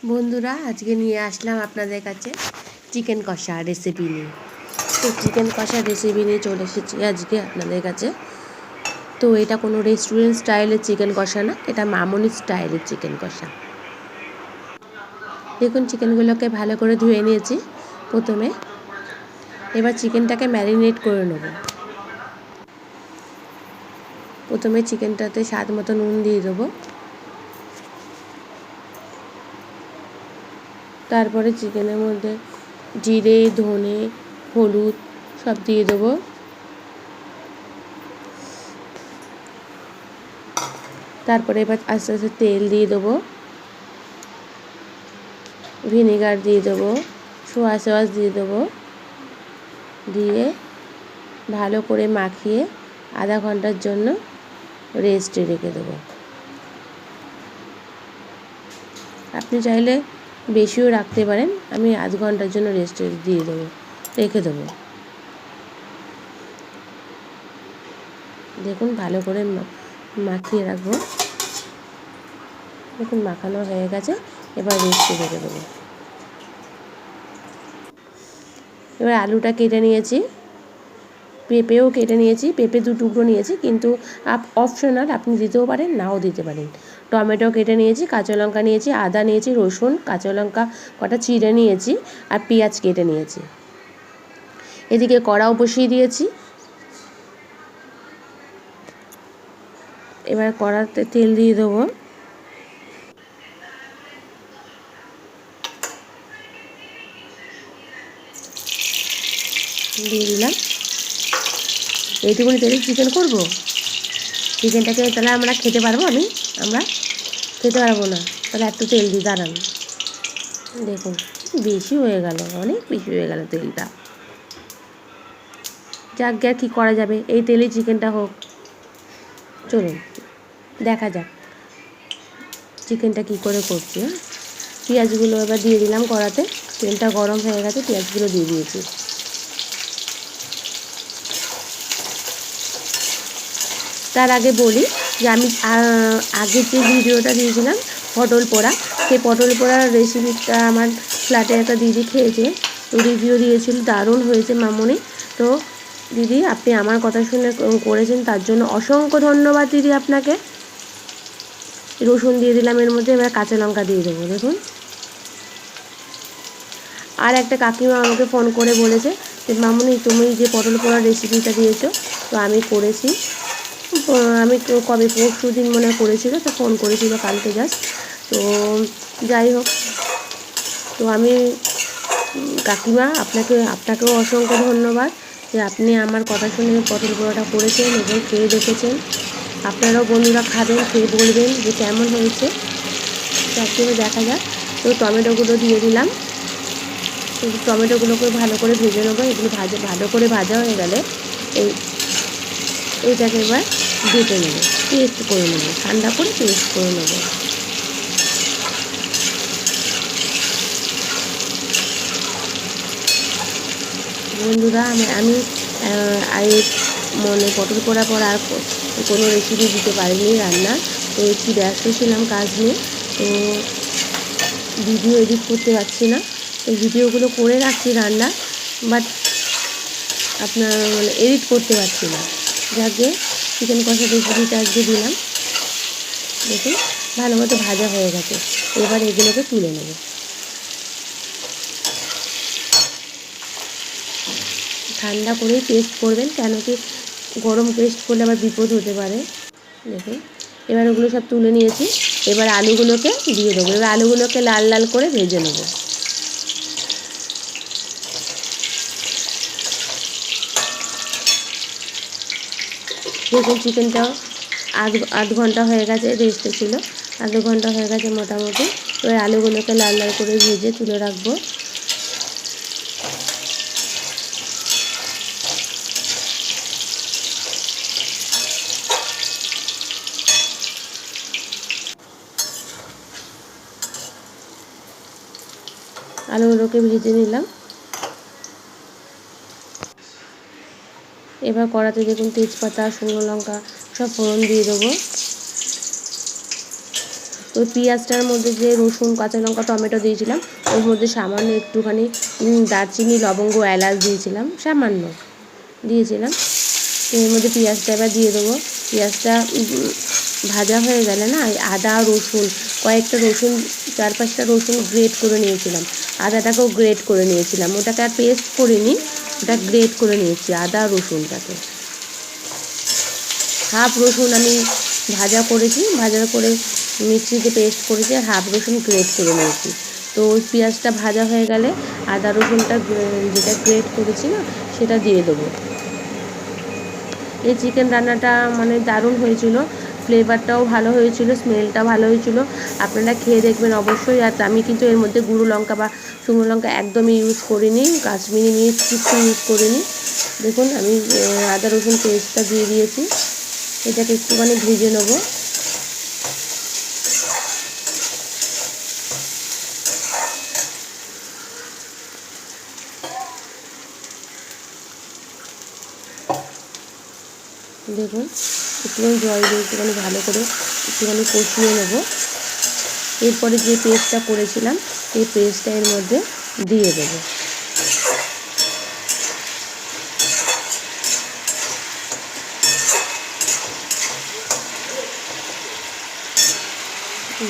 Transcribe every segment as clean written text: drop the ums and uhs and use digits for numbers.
বন্ধুরা, আজকে নিয়ে আসলাম আপনাদের কাছে চিকেন কষা রেসিপি নিয়ে। তো চিকেন কষা রেসিপি নিয়ে চলে এসেছি আজকে আপনাদের কাছে। তো এটা কোনো রেস্টুরেন্ট স্টাইলের চিকেন কষা না, এটা মামনি স্টাইলের চিকেন কষা। দেখুন, চিকেনগুলোকে ভালো করে ধুয়ে নিয়েছি প্রথমে। এবার চিকেনটাকে ম্যারিনেট করে নেব। প্রথমে চিকেনটাতে স্বাদ মতো নুন দিয়ে দেবো। তারপরে চিকেনের মধ্যে জিরে, ধনে, হলুদ সব দিয়ে দেবো। তারপরে এবার আস্তে আস্তে তেল দিয়ে দেবো, ভিনেগার দিয়ে দেবো, সোয়া সস দিয়ে দেবো, দিয়ে ভালো করে মাখিয়ে আধা ঘন্টার জন্য রেস্টে রেখে দেবো। আপনি চাইলে বেশিও রাখতে পারেন, আমি আধ ঘন্টার জন্য রেস্টে দিয়ে দেবো, রেখে দেবো। দেখুন, ভালো করে মাখিয়ে রাখবো। দেখুন, মাখানো হয়ে গেছে, এবার রেস্টে রেখে দেবো। এবার আলুটা কেটে নিয়েছি, পেঁপেও কেটে নিয়েছি, পেঁপে 2 টুকরো নিয়েছি, কিন্তু অপশনাল, আপনি দিতেও পারেন, নাও দিতে পারেন। টমেটো কেটে নিয়েছি, কাঁচা লঙ্কা নিয়েছি, আদা নিয়েছি, রসুন, কাঁচা লঙ্কা কটা চিড়ে নিয়েছি, আর পেঁয়াজ কেটে নিয়েছি। এদিকে কড়াও বসিয়ে দিয়েছি। এবার কড়াতে তেল দিয়ে দেবো। দিয়ে দিলাম। এইটুকুনি তেলে চিকেন করব, চিকেনটাকে তাহলে আমরা খেতে পারবো? আমরা খেতে পারবো না, তাহলে একটু তেল দিই, দাঁড়ান। দেখুন, বেশি হয়ে গেল, অনেক বেশি হয়ে গেল তেলটা। যাক গে, কী করা যাবে, এই তেলে চিকেনটা হোক। চলুন দেখা যাক চিকেনটা কী করে করছি। হ্যাঁ, পেঁয়াজগুলো এবার দিয়ে দিলাম কড়াতে। তেলটা গরম হয়ে গেছে, পেঁয়াজগুলো দিয়ে দিয়েছি। তার আগে বলি যে আমি আগের যে ভিডিওটা দিয়েছিলাম পটল পোড়া, সেই পটল পোড়ার রেসিপিটা আমার ফ্ল্যাটে একটা দিদি খেয়েছে, তো রিভিউ দিয়েছিল, দারুণ হয়েছে মামনি। তো দিদি, আপনি আমার কথা শুনে করেছেন, তার জন্য অসংখ্য ধন্যবাদ দিদি আপনাকে। রসুন দিয়ে দিলাম এর মধ্যে, এবার কাঁচা লঙ্কা দিয়ে দেবো। দেখুন, আর একটা কাকিমা আমাকে ফোন করে বলেছে যে মামনি, তুমি যে পটল পোড়ার রেসিপিটা দিয়েছো, তো আমি করেছি। আমি কবে পরশু দিন মনে করেছিল, তো ফোন করেছিল কালকে জাস্ট। তো যাই হোক, তো আমি কাকিমা আপনাকেও অসংখ্য ধন্যবাদ যে আপনি আমার কথা শুনে পটল পোড়াটা করেছেন এবং খেয়ে দেখেছেন। আপনারাও বন্ধুরা খাবেন, খেয়ে বলবেন যে কেমন হয়েছে। তারপরে দেখা যাক। তো টমেটোগুলো দিয়ে দিলাম। তো টমেটোগুলোকে ভালো করে ভেজে নেবো। এগুলো ভালো করে ভাজা হয়ে গেলে এইটাকে এবার বেটে নেবো, পেস্ট করে নেবো, ঠান্ডা করে পেস্ট করে নেবো। বন্ধুরা, আমি পটল পোড়ার পর আর কোনো রেসিপি দিতে পারিনি রান্না। তো একটু ব্যস্ত ছিলাম কাজ নিয়ে, তো ভিডিও এডিট করতে পারছি না। তো ভিডিওগুলো করে রাখছি রান্না, বাট আপনার এডিট করতে পারছি না। যাকে চিকেন কষা রেসিপিটা আজকে দিলাম। দেখুন, ভালো মতো ভাজা হয়ে গেছে, এবার এগুলোকে তুলে নেব। ঠান্ডা করেই পেস্ট করবেন, কেন কি গরম পেস্ট করলে আবার বিপদ হতে পারে। দেখুন, এবার ওগুলো সব তুলে নিয়েছি। এবার আলুগুলোকে দিয়ে দেবো। এবার আলুগুলোকে লাল লাল করে ভেজে নেব। দেখুন, চিকেনটাও আধ ঘন্টা হয়ে গেছে, রেস্টে ছিল, আধ ঘন্টা হয়ে গেছে মোটামুটি। এবার আলুগুলোকে লাল লাল করে ভেজে তুলে রাখবো। আলুগুলোকে ভেজে নিলাম। এবার কড়াতে দেখুন তেজপাতা, শুকনো লঙ্কা সব ফোড়ন দিয়ে দেবো। তো তো পেঁয়াজটার মধ্যে যে রসুন, কাঁচা লঙ্কা, টমেটো দিয়েছিলাম, ওর মধ্যে সামান্য একটুখানি দারচিনি, লবঙ্গ, এলাচ দিয়েছিলাম, সামান্য দিয়েছিলাম। তো এর মধ্যে পেঁয়াজটা এবার দিয়ে দেবো। পেঁয়াজটা ভাজা হয়ে গেলে না, আদা, রসুন, কয়েকটা রসুন, 4-5টা রসুন গ্রেট করে নিয়েছিলাম, আদাটাকেও গ্রেট করে নিয়েছিলাম, ওটাকে আর পেস্ট করিনি, ওটা গ্রেট করে নিয়েছি আদা রসুনটাকে। হাফ রসুন আমি ভাজা করেছি, ভাজা করে মিক্সিতে পেস্ট করেছি, আর হাফ রসুন গ্রেট করে নিয়েছি। তো ওই পেঁয়াজটা ভাজা হয়ে গেলে আদা রসুনটা যেটা গ্রেট করেছি না, সেটা দিয়ে দেবো। এই চিকেন রান্নাটা মানে দারুণ হয়েছিল, ফ্লেভারটাও ভালো হয়েছিল, স্মেলটা ভালো হয়েছিল। আপনারা খেয়ে দেখবেন অবশ্যই। আর আমি কিন্তু এর মধ্যে গুঁড়ো লঙ্কা বা শুকনো লঙ্কা একদমই ইউজ করিনি, কাশ্মীরি মির্চ কিছু ইউজ করিনি। দেখুন আমি আদা রসুন পেস্টটা দিয়ে দিয়েছি, এটাকে একটুখানি ভেজে নেবো। দেখুন একটুখানি জল দিয়ে একটুখানি ভালো করে একটুখানি কষিয়ে নেব। এরপরে যে পেস্টটা করেছিলাম এই পেস্টটা এর মধ্যে দিয়ে দেবো।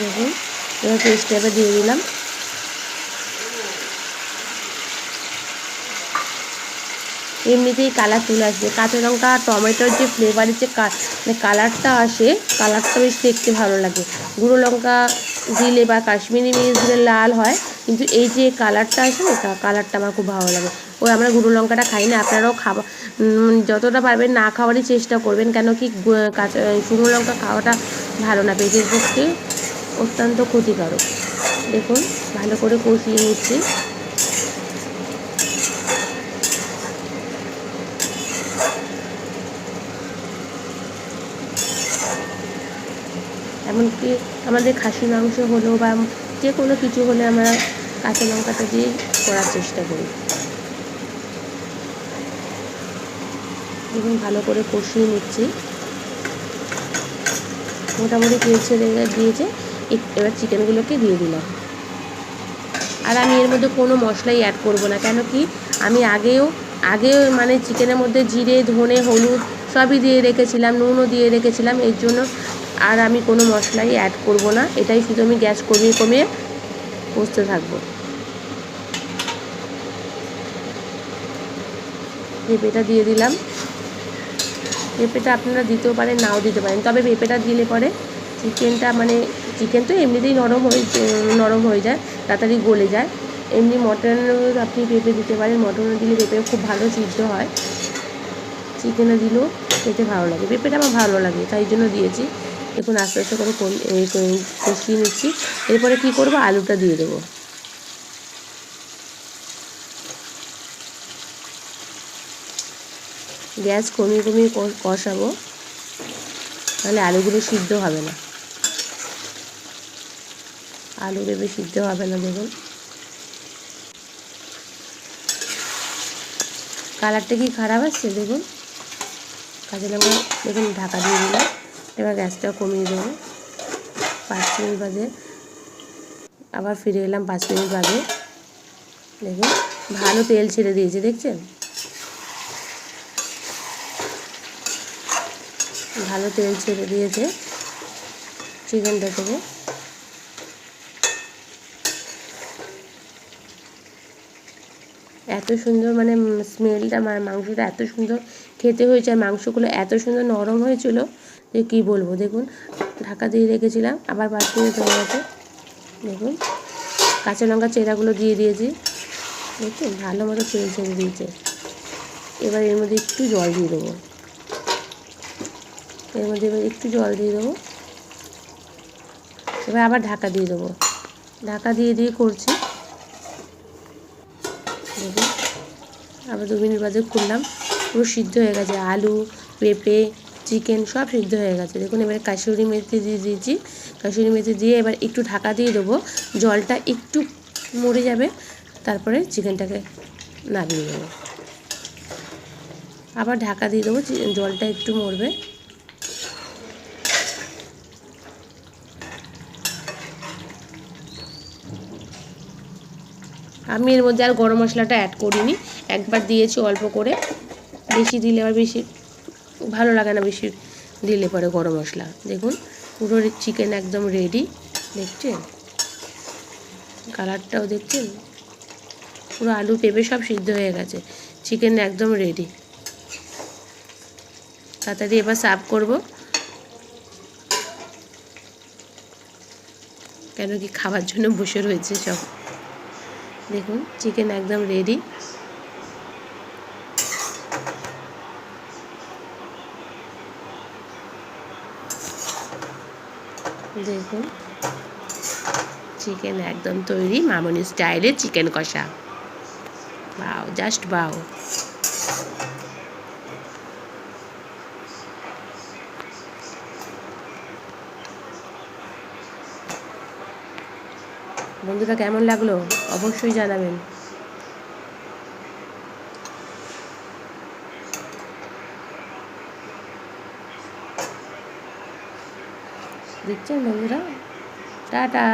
দেখুন এবার পেস্টটা এবার দিয়ে দিলাম। এমনিতেই কালার চলে আসবে, কাঁচা লঙ্কা আর টমেটোর যে ফ্লেভারের যে মানে কালারটা আসে, কালারটা বেশ দেখতে ভালো লাগে। গুঁড়ো লঙ্কা দিলে বা কাশ্মীরি মির্চ দিলে লাল হয়, কিন্তু এই যে কালারটা আসে না, কালারটা আমার খুব ভালো লাগে। ওই আমরা গুঁড়ো লঙ্কাটা খাই না, আপনারাও খাবার যতটা পারবেন না খাওয়ারই চেষ্টা করবেন, কেন কি কাঁচা শুকনো লঙ্কা খাওয়াটা ভালো না, পেটের পক্ষে অত্যন্ত ক্ষতিকারক। দেখুন ভালো করে কষিয়ে নিচ্ছি। এমনকি আমাদের খাসি মাংস হলেও বা যে কোনো কিছু হলে আমরা কাঁচা লঙ্কাটা দিয়েই করার চেষ্টা করি। দেখুন ভালো করে কষিয়ে নিচ্ছি, মোটামুটি তেল ছেড়ে দিয়েছে। এবার চিকেনগুলোকে দিয়ে দিলাম। আর আমি এর মধ্যে কোনো মশলাই অ্যাড করব না, কেন কি আমি আগেও মানে চিকেনের মধ্যে জিরে, ধনে, হলুদ সবই দিয়ে রেখেছিলাম, নুনও দিয়ে রেখেছিলাম, এর জন্য আর আমি কোনো মশলাই অ্যাড করব না। এটাই শুধু আমি গ্যাস কমিয়ে কমিয়ে কষতে থাকবো। পেঁপেটা দিয়ে দিলাম। পেঁপেটা আপনারা দিতেও পারেন, নাও দিতে পারেন, তবে পেঁপেটা দিলে পরে চিকেনটা মানে চিকেন তো এমনিতেই নরম হয়ে যায়, তাড়াতাড়ি গলে যায়। এমনি মটনেও আপনি পেঁপে দিতে পারেন, মটনে দিলে পেঁপে খুব ভালো সিদ্ধ হয়, চিকেনে দিলেও খেতে ভালো লাগে। পেঁপেটা আমার ভালো লাগে তাই জন্য দিয়েছি। দেখুন আস্তে আস্তে করে কষিয়ে নিচ্ছি। এরপরে কী করবো, আলুটা দিয়ে দেবো। গ্যাস কমিয়ে কমিয়ে কষাবো, তাহলে আলুগুলো সিদ্ধ হবে না, আলু পেঁপে সিদ্ধ হবে না। দেখুন কালারটা কি খারাপ আসছে, দেখুন কাঁচা লঙ্কা দেখুন ঢাকা দিয়ে দিলাম। এবার গ্যাসটা কমিয়ে দেবো। 5 মিনিট বাদে আবার ফিরে এলাম, 5 মিনিট বাদে। দেখুন ভালো তেল ছেড়ে দিয়েছে, দেখছেন ভালো তেল ছেড়ে দিয়েছে চিকেনটা থেকে। এত সুন্দর মানে স্মেলটা, মাংসটা এত সুন্দর খেতে হয়েছে, আর মাংসগুলো এত সুন্দর নরম হয়েছিল যে কী বলবো। দেখুন ঢাকা দিয়ে রেখেছিলাম, আবার 5 মিনিট হয়ে গেছে। দেখুন কাঁচা লঙ্কা চেরাগুলো দিয়ে দিয়েছি, দেখুন ভালো মতো তেল ছেড়ে দিয়েছে। এবার এর মধ্যে একটু জল দিয়ে দেবো, এবার একটু জল দিয়ে দেবো। এবার আবার ঢাকা দিয়ে দেবো, ঢাকা দিয়ে করছি। দেখুন আবার 2 মিনিট বাদে খুললাম, পুরো সিদ্ধ হয়ে গেছে, আলু, পেঁপে, চিকেন সব সিদ্ধ হয়ে গেছে। দেখুন এবারে কাসুরি মেথি দিয়ে দিয়েছি, কাসুরি মেথি দিয়ে এবার একটু ঢাকা দিয়ে দেবো, জলটা একটু মরে যাবে, তারপরে চিকেনটাকে নামিয়ে দেবো। আবার ঢাকা দিয়ে দেবো, জলটা একটু মরবে। আমি এর মধ্যে আর গরম মশলাটা অ্যাড করিনি, একবার দিয়েছি অল্প করে, বেশি দিলে আবার বেশি ভালো লাগে না, বেশি দিলে পরে গরম মশলা। দেখুন পুরো চিকেন একদম রেডি, দেখছেন কালারটাও দেখছেন, পুরো আলু পেঁপে সব সিদ্ধ হয়ে গেছে, চিকেন একদম রেডি। তাড়াতাড়ি এবার সার্ভ করব, কেন কি খাবার জন্য বসে রয়েছে সব। দেখুন চিকেন একদম রেডি। দেখুন চিকেন একদম তৈরি, মামনি স্টাইলে চিকেন কষা। বাও, জাস্ট বাও। বন্ধুরা কেমন লাগলো অবশ্যই জানাবেন। দেখছেন বন্ধুরা, টাটা।